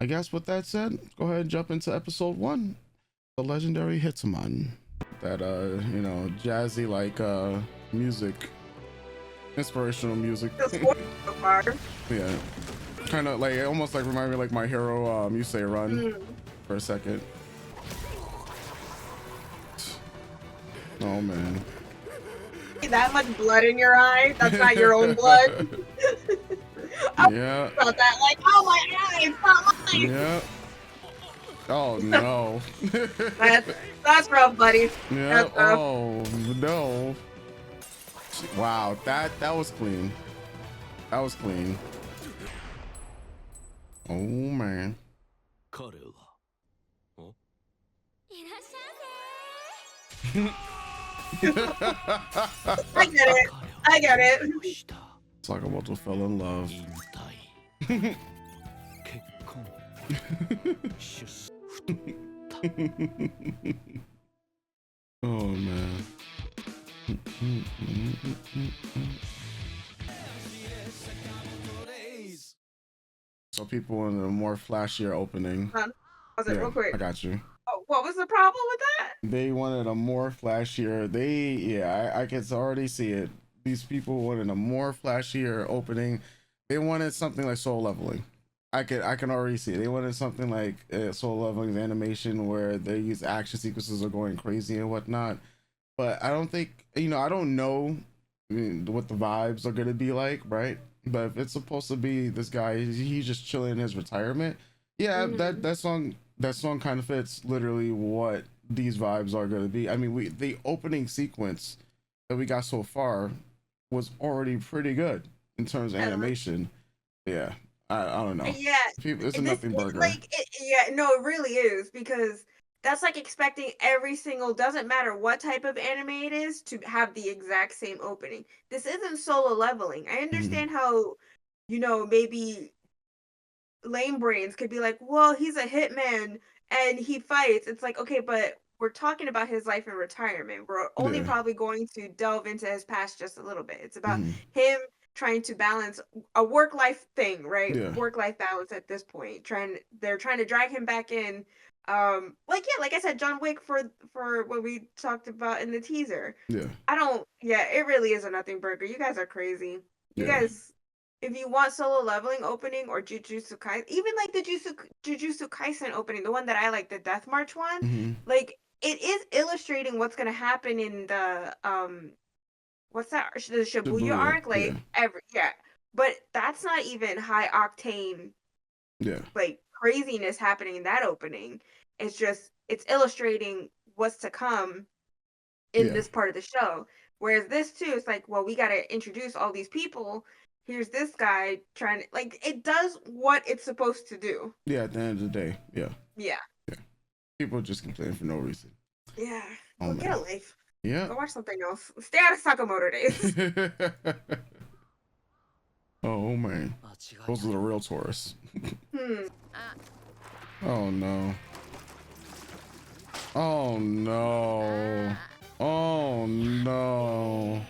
I guess with that said, go ahead and jump into episode 1, the legendary Hitman. That jazzy like music, inspirational music. So far. Yeah, kind of like almost like remind me like My Hero You Say Run for a second. Oh man, that much blood in your eye? That's not your own blood. Yeah. About that, like, oh my eye, it's not mine. Yeah. Oh no. that's rough, buddy. Yeah. That's rough. Oh no. Wow, that was clean. That was clean. Oh man. I get it. I get it. Sakamoto fell in love. Oh man. So people in a more flashier opening. Was it real quick? I got you. Oh, what was the problem with that? They wanted a more flashier. I can already see it. These people wanted a more flashier opening. They wanted something like Soul Leveling. I can already see it. They wanted something like Soul Leveling's animation where these action sequences are going crazy and whatnot. But I don't think, I don't know what the vibes are gonna be like, right? But if it's supposed to be this guy, he's just chilling in his retirement. Yeah, that song kind of fits literally what these vibes are gonna be. I mean, the opening sequence that we got so far was already pretty good in terms of animation. Yeah, I don't know. Yeah, it's a nothing burger. No, it really is, because that's like expecting every single, doesn't matter what type of anime it is, to have the exact same opening. This isn't Solo Leveling. I understand how, maybe lame brains could be like, well, he's a hitman and he fights. It's like, okay, but we're talking about his life in retirement. We're only probably going to delve into his past just a little bit. It's about him trying to balance a work-life thing, right? Yeah. Work-life balance at this point. They're trying to drag him back in. Like I said, John Wick for what we talked about in the teaser. Yeah. It really is a nothing burger. You guys are crazy. You guys, if you want Solo Leveling opening or Jujutsu Kaisen, even like the Jujutsu Kaisen opening, the one that I like, the Death March one, like it is illustrating what's gonna happen in the what's that? The Shibuya arc, like but that's not even high octane. Like craziness happening in that opening. It's illustrating what's to come in this part of the show. Whereas this too, it's like, well, we gotta introduce all these people. Here's this guy trying to, like, it does what it's supposed to do. Yeah, at the end of the day, yeah. People just complain for no reason. Yeah. Go get a life. Yeah. Go watch something else. Stay out of Sakamoto days. Oh man. Those are the real tourists. Oh no. Oh no. Oh no.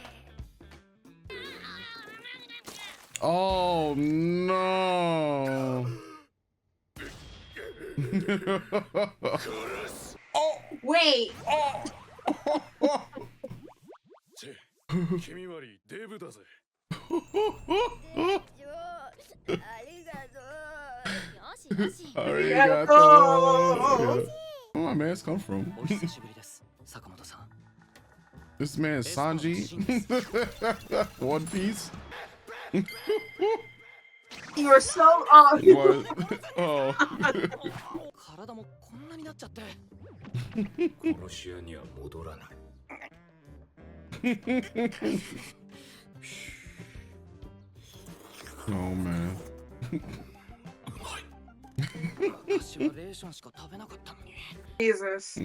Oh no. Oh wait. Arigato. Where my man's come from? This man is Sanji. One Piece. You are so off. Oh. Oh man. Jesus.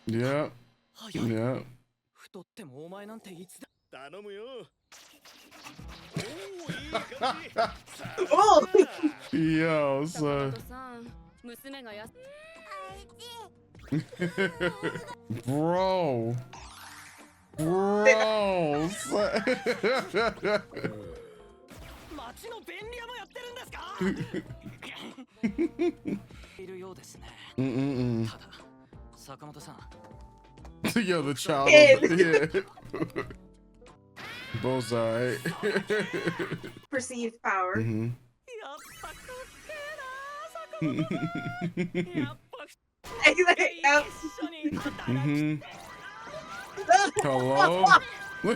Yeah. Yeah. Oh. Yo, son. Bro. Mm-mm-mm. Yo, the child Kid. of the, yeah. Bullseye. Perceived power. Mm-hmm. Mm-hmm. Hello? The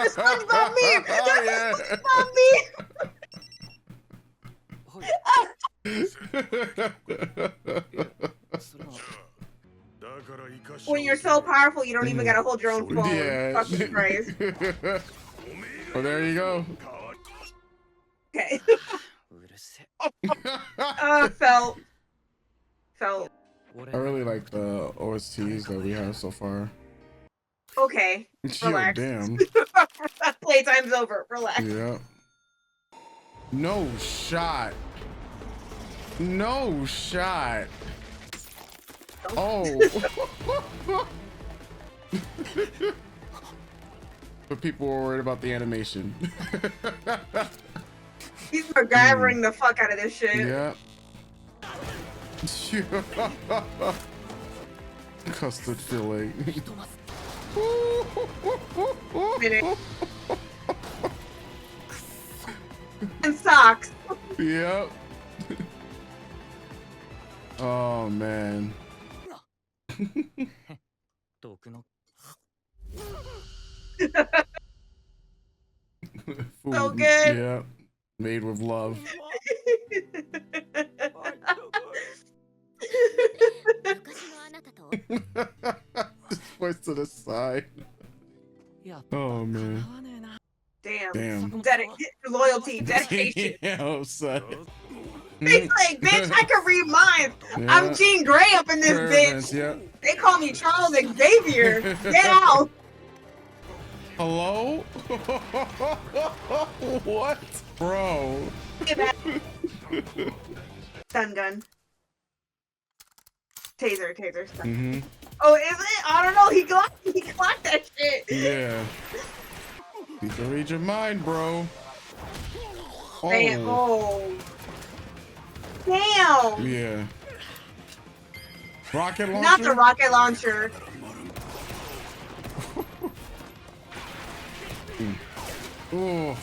SpongeBob meme. That's Yeah. a SpongeBob meme. When you're so powerful, you don't even gotta hold your own phone. Yeah. Fucking Christ. Well, there you go. Okay. Felt. I really like the OSTs that we have so far. Okay. Yo, Relax. damn. Playtime's over. Relax. Yeah. No shot. No shot. Oh. But people were worried about the animation. He's MacGyvering the fuck out of this shit. Yeah. Custard filling. Minute. And socks. Yep. Oh man. Food, So good. Yeah. Made with love. Just voice to the side. Oh man. Damn. Loyalty, dedication. Damn, son. He's like, bitch, I can read minds. Yeah. I'm Jean Grey up in this Parents, bitch. yeah. They call me Charles Xavier. Get out. Hello? What? Bro. Stun gun. Taser. Stun. Mm-hmm. Oh, is it? I don't know. He clocked that shit. Yeah. You can read your mind, bro. Damn. Oh. Damn. Yeah. Rocket launcher? Not the rocket launcher. Oh.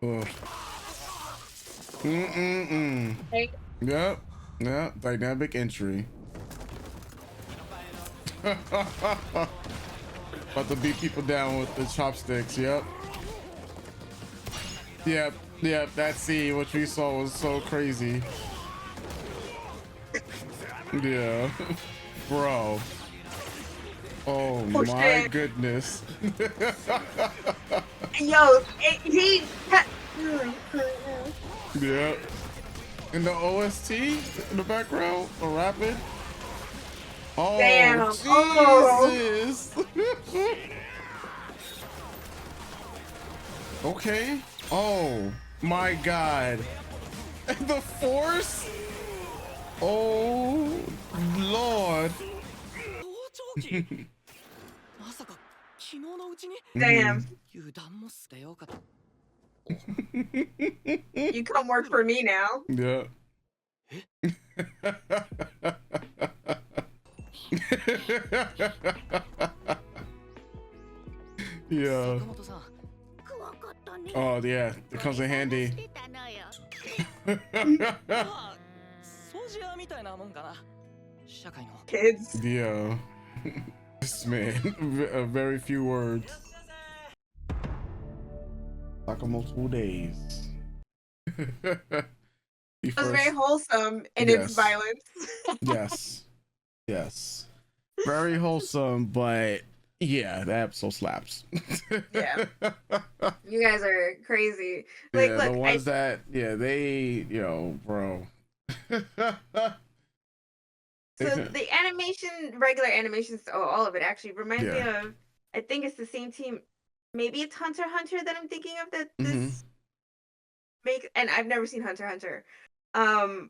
Oh. Mm-mm-mm. Hey. Yep. Yep. Dynamic entry. About to beat people down with the chopsticks. Yep. Yep. That scene, which we saw, was so crazy. Yeah. Bro. Oh my shit. goodness. Yo, Yeah. In the OST in the background, a rapid. Oh, Damn. Jesus. Okay. Oh my God. The Force. Oh Lord. Damn. You come work for me now. Yeah. Yeah. Oh yeah, it comes in handy. Kids. Yeah. This man, very few words. Sakamoto days. It was very wholesome in Yes. its violence. Yes. Very wholesome, but yeah, that episode slaps. Yeah. You guys are crazy. Like, yeah, look, the ones that, bro. So the animation, regular animations, all of it actually reminds me Yeah. of, I think it's the same team. Maybe it's Hunter x Hunter that I'm thinking of that Mhm. this and I've never seen Hunter x Hunter.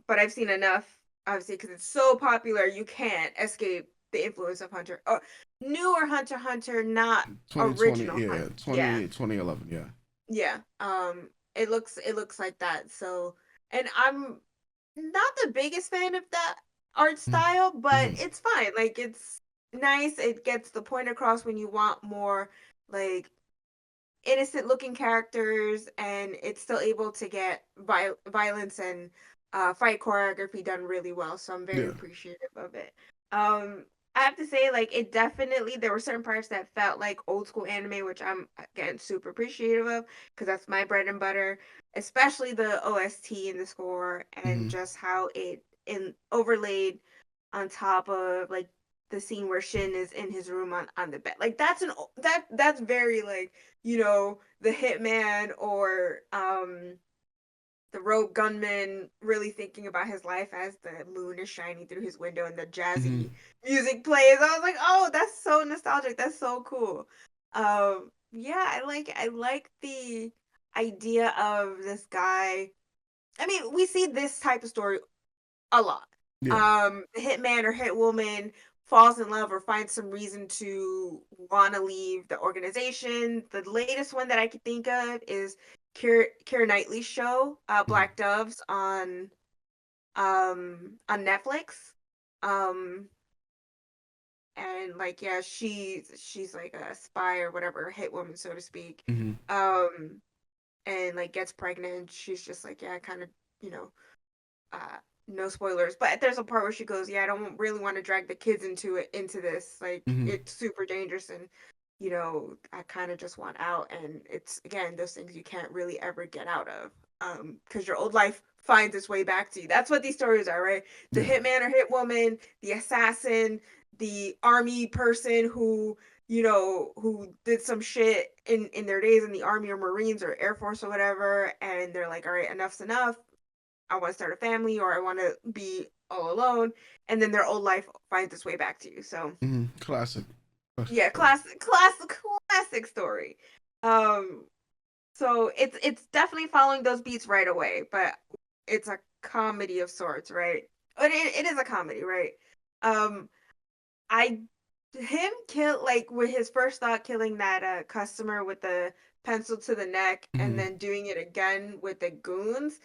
But I've seen enough, obviously, because it's so popular, you can't escape the influence of Hunter. Oh, newer Hunter x Hunter, not 2020, original yeah, Hunter. 2011, yeah. Yeah. it looks like that. So, and I'm not the biggest fan of that art style, but Mm-hmm. it's fine. Like it's nice. It gets the point across when you want more like innocent looking characters, and it's still able to get violence and fight choreography done really well. So I'm very Yeah. appreciative of it. I have to say, like, it definitely, there were certain parts that felt like old school anime, which I'm again super appreciative of because that's my bread and butter, especially the OST and the score and Mm-hmm. just how it in overlaid on top of like the scene where Shin is in his room on the bed. Like that's very like, the hitman or the rogue gunman really thinking about his life as the moon is shining through his window and the Mm-hmm. jazzy music plays. I was like, oh, that's so nostalgic. That's so cool. Yeah, I like the idea of this guy. I mean, we see this type of story a lot. Yeah. The hitman or hitwoman falls in love or finds some reason to want to leave the organization. The latest one that I could think of is Keira Knightley's show, Mm-hmm. Black Doves on Netflix. Um and like yeah, she's like a spy or whatever, a hit woman so to speak. Mm-hmm. Um and like gets pregnant. She's just like, yeah, kind of, you know, uh no spoilers, but there's a part where she goes, yeah, I don't really want to drag the kids into this, like Mm-hmm. it's super dangerous, and I kind of just want out. And it's again those things you can't really ever get out of, because your old life finds its way back to you. That's what these stories are, right? The Yeah. hitman or hit woman, the assassin, the army person who did some shit in their days in the army or marines or air force or whatever, and they're like, all right, enough's enough. I want to start a family or I want to be all alone, and then their old life finds its way back to you. So Mm-hmm. Classic. Classic yeah, story. classic story. Um, so it's definitely following those beats right away, but it's a comedy of sorts, right? But it is a comedy, right? Um, I him kill like with his first thought killing that customer with the pencil to the neck and Mm-hmm. then doing it again with the goons.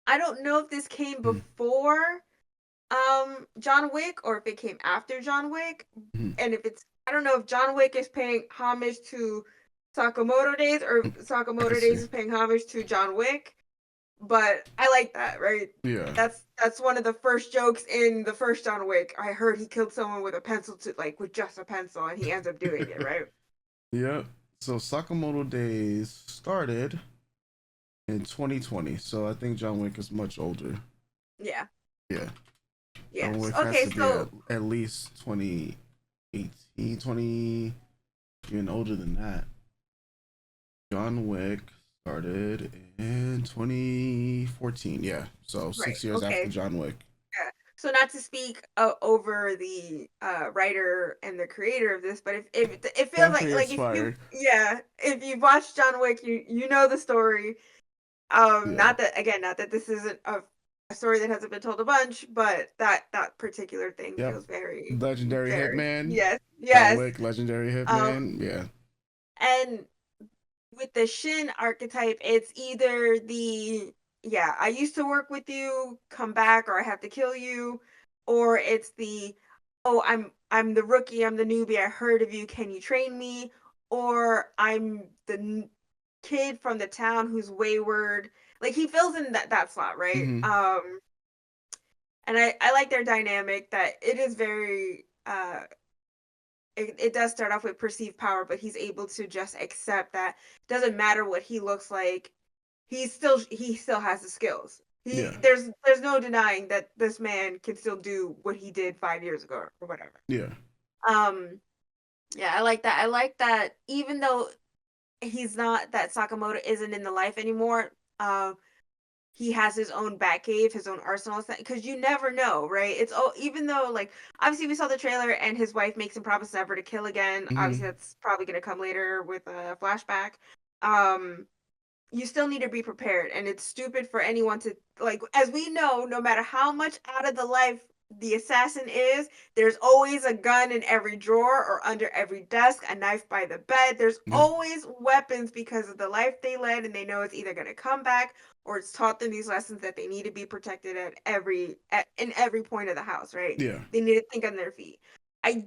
I don't know if this came Mm-hmm. before John Wick or if it came after John Wick. And if it's I don't know if John Wick is paying homage to Sakamoto Days or I can Sakamoto see. Days is paying homage to John Wick. But I like that, right? Yeah. That's one of the first jokes in the first John Wick. I heard he killed someone with a pencil to like with just a pencil and he ends up doing it, right? Yep. So Sakamoto Days started in 2020. So I think John Wick is much older. Yeah. Yeah. John Yes. Wick has Okay, to be so at least 2018, 20, even older than that. John Wick started in 2014. Yeah. So right. 6 years after Okay. John Wick. Yeah. So not to speak over the writer and the creator of this, but if it feels like Definitely if you inspired. yeah if you've watched John Wick, you know the story. Yeah. Not that this isn't a story that hasn't been told a bunch, but that particular thing Yep. feels very Legendary very Hitman. yes John yes. Wick, Legendary Um Hitman. Yeah. and with the Shin archetype, it's either the yeah, I used to work with you, come back, or I have to kill you, or it's the oh, I'm the rookie, I'm the newbie, I heard of you, can you train me? Or I'm the kid from the town who's wayward. Like he fills in that slot, right? Mm-hmm. And I like their dynamic that it is very it does start off with perceived power, but he's able to just accept that doesn't matter what he looks like, he still has the skills. Yeah. There's no denying that this man can still do what he did 5 years ago or whatever. Yeah. Um yeah, I like that. I like that even though he's not that Sakamoto isn't in the life anymore, he has his own Batcave, his own arsenal, because you never know, right? It's oh, even though like obviously we saw the trailer and his wife makes him promise never to kill again. Mm-hmm. Obviously, that's probably gonna come later with a flashback. Um, you still need to be prepared, and it's stupid for anyone to like. As we know, no matter how much out of the life the assassin is, there's always a gun in every drawer or under every desk, a knife by the bed. There's Yeah. always weapons because of the life they led, and they know it's either going to come back or it's taught them these lessons that they need to be protected in every point of the house, right? Yeah. They need to think on their feet. I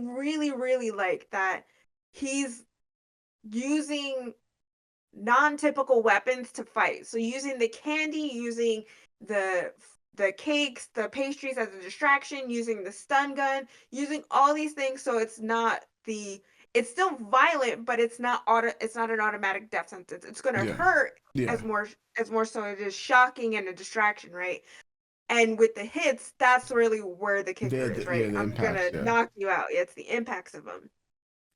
really, really like that he's using non-typical weapons to fight. So using the candy, using the the cakes, the pastries as a distraction, using the stun gun, using all these things so it's still violent, but it's not an automatic death sentence. It's going to Yeah. hurt Yeah. as more so it is shocking and a distraction, right? And with the hits, that's really where the kicker is, right? The I'm impacts. gonna Yeah. knock you out. It's the impacts of them.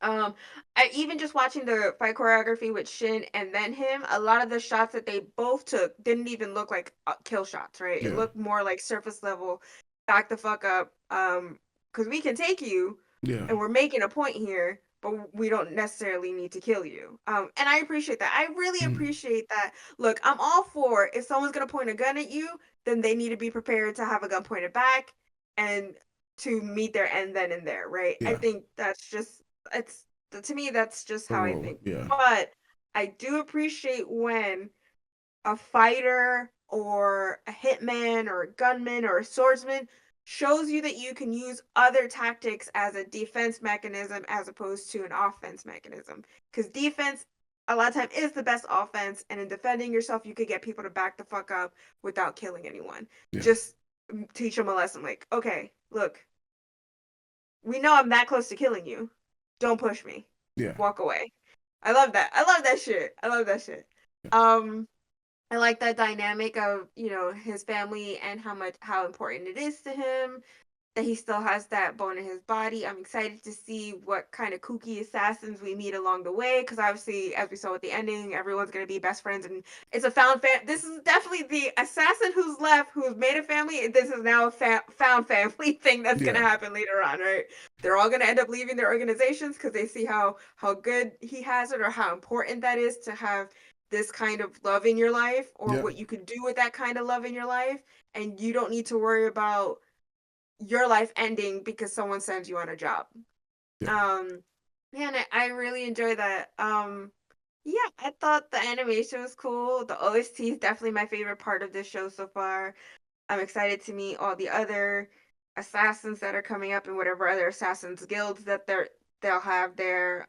Um, I even just watching the fight choreography with Shin and then him, a lot of the shots that they both took didn't even look like kill shots, right? It Yeah. looked more like surface level, back the fuck up. Because we can take you, Yeah. and we're making a point here, but we don't necessarily need to kill you. And I appreciate that. I really Mm. appreciate that. Look, I'm all for if someone's gonna point a gun at you, then they need to be prepared to have a gun pointed back and to meet their end then and there, right? I Yeah. think that's just it's to me that's just The how I rule. think. Yeah. But I do appreciate when a fighter or a hitman or a gunman or a swordsman shows you that you can use other tactics as a defense mechanism as opposed to an offense mechanism. Because defense, a lot of time, is the best offense, and in defending yourself, you could get people to back the fuck up without killing anyone. Yeah. Just teach them a lesson like, okay, look, we know I'm that close to killing you. Don't push me. Yeah. Walk away. I love that. I love that shit. I love that shit. Yeah. I like that dynamic of, his family and how important it is to him that he still has that bone in his body. I'm excited to see what kind of kooky assassins we meet along the way because obviously, as we saw with the ending, everyone's going to be best friends and it's a found fam. This is definitely the assassin who's left, who's made a family. This is now a found family thing that's going to Yeah. happen later on, right? They're all going to end up leaving their organizations because they see how good he has it or how important that is to have this kind of love in your life or Yeah. what you could do with that kind of love in your life, and you don't need to worry about your life ending because someone sends you on a job. Yeah. Um, yeah, and I really enjoy that. Yeah, I thought the animation was cool. The OST is definitely my favorite part of this show so far. I'm excited to meet all the other assassins that are coming up and whatever other assassins guilds that they'll have there.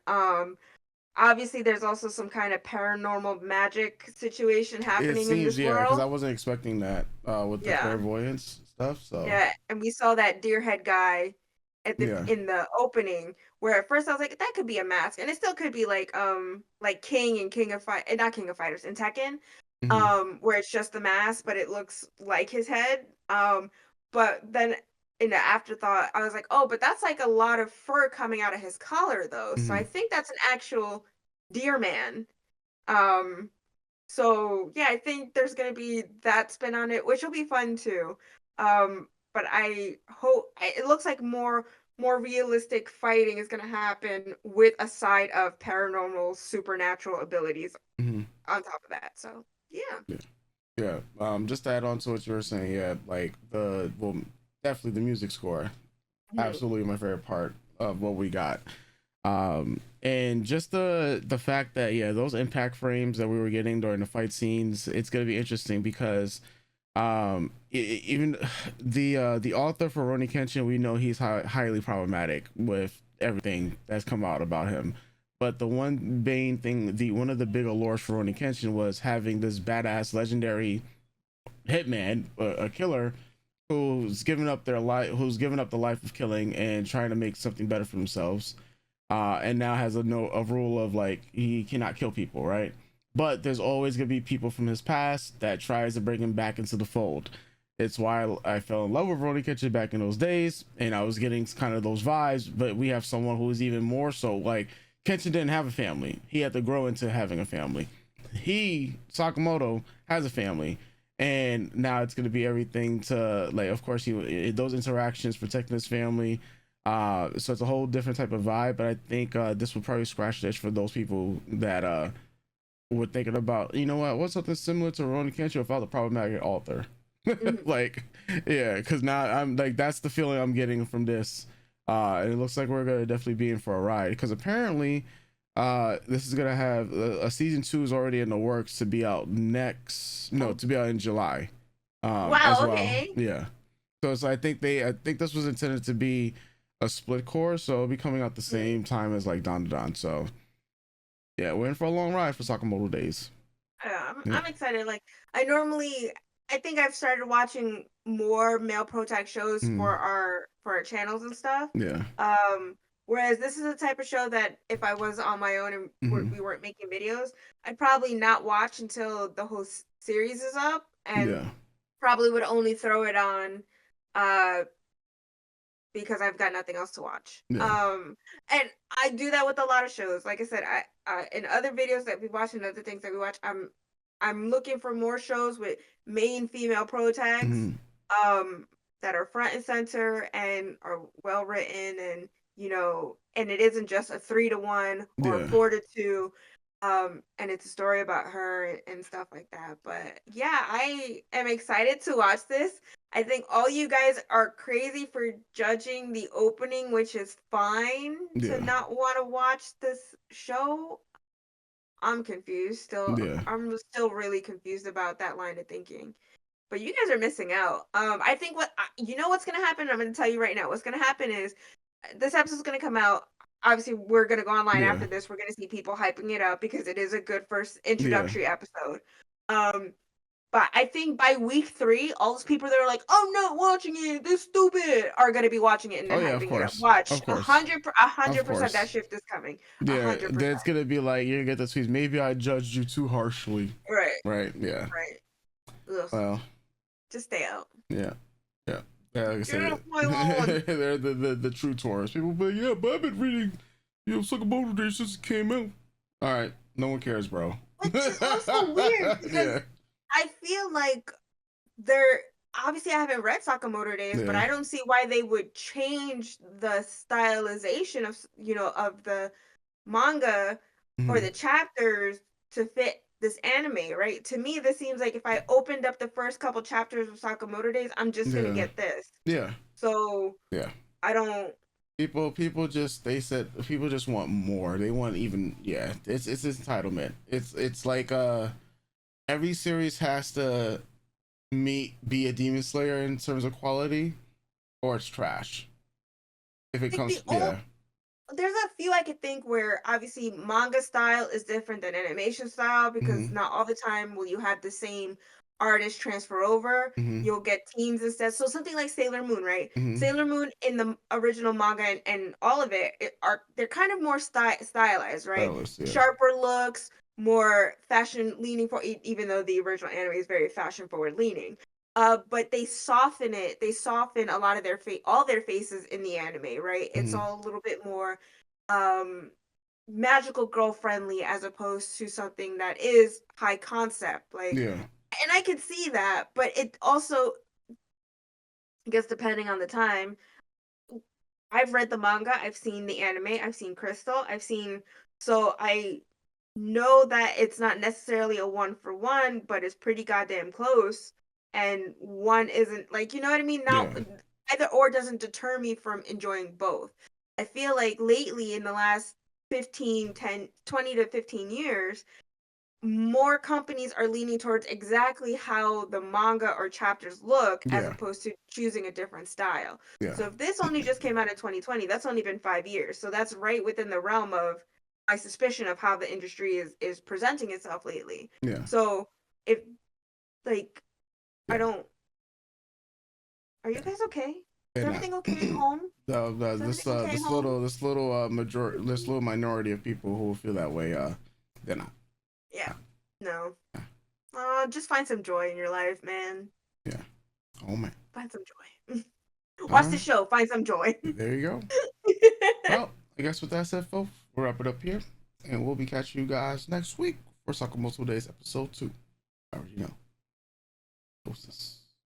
Obviously there's also some kind of paranormal magic situation It happening in seems, this yeah, because I world. wasn't expecting that with the Yeah. clairvoyance stuff. So Yeah, and we saw that deer head guy yeah. in the opening where at first I was like, that could be a mask, and it still could be like King and King of Fight, not King of Fighters in Tekken, Hmm. where it's just the mask, but it looks like his head. But then in the afterthought, I was like, oh, but that's like a lot of fur coming out of his collar though, so Hmm. I think that's an actual deer man. Um, so yeah, I think there's gonna be that spin on it, which will be fun too. But it looks like more realistic fighting is gonna happen with a side of paranormal supernatural abilities Hmm. on top of that. So yeah. Yeah. Yeah. Just to add on to what you were saying, yeah, like definitely the music score, Mhm. absolutely my favorite part of what we got. And just the fact that, yeah, those impact frames that we were getting during the fight scenes, it's gonna be interesting because even the author for Roni Kenshin, we know he's highly problematic with everything that's come out about him. But the one main thing, the one of the big allures for Roni Kenshin was having this badass legendary hitman, a killer who's given up their life, who's given up the life of killing and trying to make something better for themselves, and now has a rule of like he cannot kill people, right? But there's always gonna be people from his past that tries to bring him back into the fold. It's why I fell in love with Roni Kitchen back in those days, and I was getting kind of those vibes. But we have someone who is even more so. Like Kenshin didn't have a family; he had to grow into having a family. He Sakamoto has a family, and now it's going to be everything to like. Of course, those interactions protecting his family, so it's a whole different type of vibe. But I think this will probably scratch the itch for those people that were thinking about, you know what, what's something similar to Ronan Kenshin without the problematic author. Mhm. Like, yeah, because now I'm like, that's the feeling I'm getting from this. And it looks like we're gonna definitely be in for a ride because apparently, this is gonna have a season 2 is already in the works to be out next, no, Oh, to be out in July, as wow. well. Okay. Yeah. So I think this was intended to be a split course, so it'll be coming out the Mhm. same time as like Don Don. So yeah, we're in for a long ride for Sakamoto days. Yeah, Yeah. I'm excited. Like I normally, I think I've started watching more male protag shows Mm, for our channels and stuff. yeah. Um, Whereas this is the type of show that if I was on my own and Hmm. we weren't making videos, I'd probably not watch until the whole series is up, and Yeah. probably would only throw it on, uh, because I've got nothing else to watch. Yeah. And I do that with a lot of shows. Like I said, I in other videos that we watch and other things that we watch, I'm looking for more shows with main female pro tags, Hmm. um, that are front and center and are well written, and and it isn't just a 3-1 or a Yeah. 4-2. And it's a story about her and stuff like that. But yeah, I am excited to watch this. I think all you guys are crazy for judging the opening, which is fine to Yeah. not want to watch this show. I'm confused still. Yeah. I'm still really confused about that line of thinking. But you guys are missing out. I think you know what's gonna happen. I'm gonna tell you right now. What's gonna happen is this episode's gonna come out. Obviously, we're gonna go online Yeah. after this. We're gonna see people hyping it up because it is a good first Yeah. introductory episode. Um, but I think by week 3, all those people that are like, "I'm not watching it. This stupid," are gonna be watching it and Oh then yeah, of hyping it up. course. Watch, Of a course. hundred, a Of hundred percent. That course. shift is coming. a Yeah, hundred that's percent. gonna be like you're gonna get the tweets. Maybe I judged you too harshly. Right, Right. Yeah. right. Ugh, Well. just stay out. Yeah. Yeah. Yeah. Like I Get off said, my lawn. they're the true tourists. People be like, yeah, but I've been reading, Sakamoto Days since it came out. All right. No one cares, bro. Which is also weird because Yeah. I feel like they're obviously I haven't read Sakamoto Days, but Yeah. I don't see why they would change the stylization of of the manga or Hmm. the chapters to fit this anime, right? To me, this seems like if I opened up the first couple chapters of Sakamoto Days, I'm just gonna Yeah. get this. Yeah. So Yeah. I don't. People just they said people just want more. They want even yeah. It's entitlement. It's like every series has to meet be a Demon Slayer in terms of quality, or it's trash. If it Like comes, yeah. there's a few I could think where obviously manga style is different than animation style because Hmm. not all the time will you have the same artist transfer over. Hmm. You'll get teams instead. So something like Sailor Moon, right? Hmm. Sailor Moon in the original manga and all of it are they're kind of more stylized, right? Stylist, yeah. Sharper looks, more fashion leaning for even though the original anime is very fashion forward leaning. But they soften it. They soften a lot of all their faces in the anime, right? It's Hmm. all a little bit more um magical girl friendly as opposed to something that is high concept. Like, Yeah. and I could see that, but it also, I guess, depending on the time. I've read the manga, I've seen the anime, I've seen Crystal, so I know that it's not necessarily a one for one, but it's pretty goddamn close. And one isn't like, you know what I mean? Now, Yeah. either or doesn't deter me from enjoying both. I feel like lately in the last 20 to 15 years, more companies are leaning towards exactly how the manga or chapters look as Yeah. opposed to choosing a different style. Yeah. So if this only just came out in 2020, that's only been 5 years. So that's right within the realm of my suspicion of how the industry is presenting itself lately. Yeah. So if like I Yeah. don't are you guys okay? Is They're not. everything okay at home? Is This everything okay at home? this little minority of people who feel that way, they're not. Yeah. Uh, No. Just find some joy in your life, man. yeah. Oh man. Find some joy. All Watch the right. show, find some joy. There you go. Well, I guess with that said, folks, we'll wrap it up here, and we'll be catching you guys next week for Sakamoto Days episode 2. Already know. Hostess.